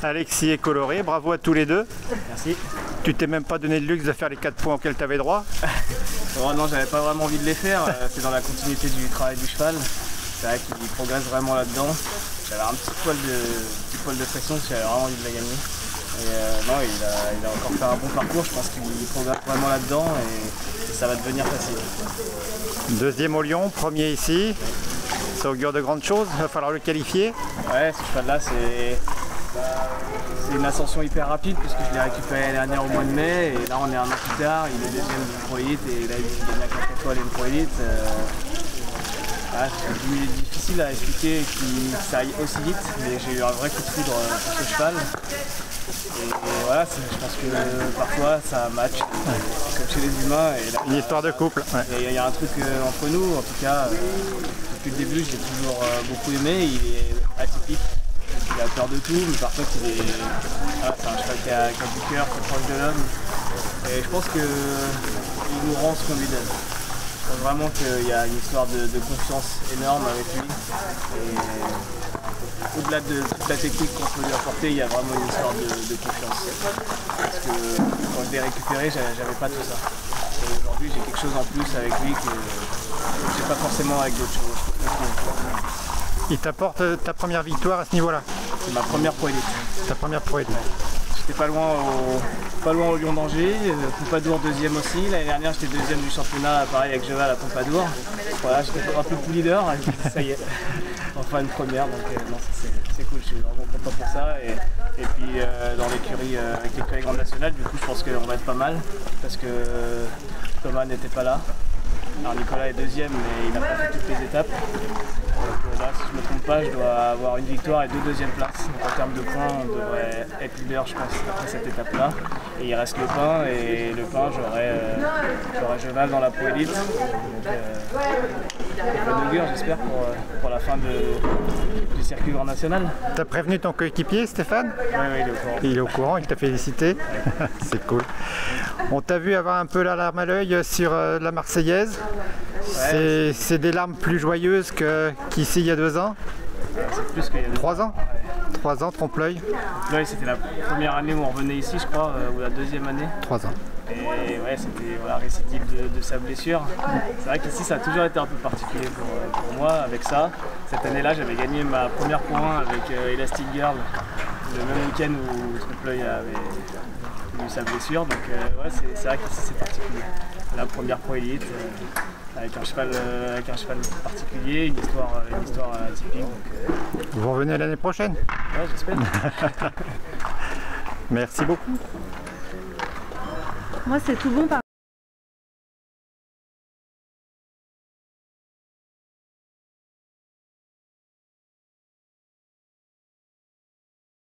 Alexis et Coloré, bravo à tous les deux. Merci. Tu t'es même pas donné le luxe de faire les 4 points auxquels tu avais droit? Oh non, j'avais pas vraiment envie de les faire, c'est dans la continuité du travail du cheval. C'est vrai qu'il progresse vraiment là-dedans. J'avais un petit poil de pression parce que j'avais vraiment envie de la gagner. Et non, il a encore fait un bon parcours, je pense qu'il progresse vraiment là-dedans et ça va devenir facile. Deuxième au Lyon, premier ici. Ça augure de grandes choses, il va falloir le qualifier. Ouais, ce cheval-là, c'est une ascension hyper rapide puisque je l'ai récupéré l'année dernière au mois de mai et là on est un an plus tard, il est deuxième du Pro Elite et là il gagne la 4 étoiles et le Pro Elite. C'est difficile à expliquer que ça aille aussi vite, mais j'ai eu un vrai coup de foudre pour ce cheval. Et voilà, je pense que parfois ça match, c'est comme chez les humains. Et là, une histoire de couple. Ouais. Il y a un truc entre nous, en tout cas, depuis le début je l'ai toujours beaucoup aimé, il est atypique. Il a peur de tout, mais par contre voilà, c'est un cheval qui a du cœur, qui est proche de l'homme. Et je pense qu'il nous rend ce qu'on lui donne. Je pense vraiment qu'il y a une histoire de confiance énorme avec lui. Et au-delà de toute la technique qu'on peut lui apporter, il y a vraiment une histoire de confiance. Parce que quand je l'ai récupéré, j'avais pas tout ça. Et aujourd'hui, j'ai quelque chose en plus avec lui que j'ai pas forcément avec d'autres chevaux. Il t'apporte ta première victoire à ce niveau-là? C'est ma première Pro Elite. Ta première Pro Elite. J'étais pas loin au Lyon d'Angers, Pompadour deuxième aussi. L'année dernière j'étais deuxième du championnat, pareil avec Cheval à Pompadour. Voilà, j'étais un peu plus leader, et puis, ça y est, enfin une première, donc non, c'est cool, je suis vraiment content pour ça. Et puis dans l'écurie, avec l'écurie Grande Nationale, du coup je pense qu'on va être pas mal, parce que Thomas n'était pas là. Alors Nicolas est deuxième, mais il n'a pas fait toutes les étapes. Donc là, si je ne me trompe pas, je dois avoir une victoire et 2 deuxièmes places. Donc en termes de points, on devrait être leader, je pense, après cette étape-là. Et il reste le pain, et le pain, j'aurai Cheval dans la Pro Elite. Donc bonne augure, j'espère, pour la fin du circuit Grand National. T'as prévenu ton coéquipier, Stéphane? Oui, il est au courant. Il est au courant, il t'a félicité. C'est cool. On t'a vu avoir un peu la larme à l'œil sur la Marseillaise. Ouais, c'est des larmes plus joyeuses qu'ici il y a 2 ans. C'est plus qu'il y a 3 ans. Ouais. 3 ans, trompe-l'œil. Oui, c'était la première année où on revenait ici, je crois, ou la deuxième année. 3 ans. Et ouais, c'était récidive de sa blessure. C'est vrai qu'ici ça a toujours été un peu particulier pour moi avec ça. Cette année-là, j'avais gagné ma première point avec Elastic Girl, le même week-end où Trompe-l'œil avait eu sa blessure. Donc ouais, c'est vrai qu'ici c'est particulier. La première Pro Elite, avec un cheval particulier, une histoire atypique. Vous revenez l'année prochaine? Ouais, j'espère. Merci beaucoup. Moi, c'est tout bon par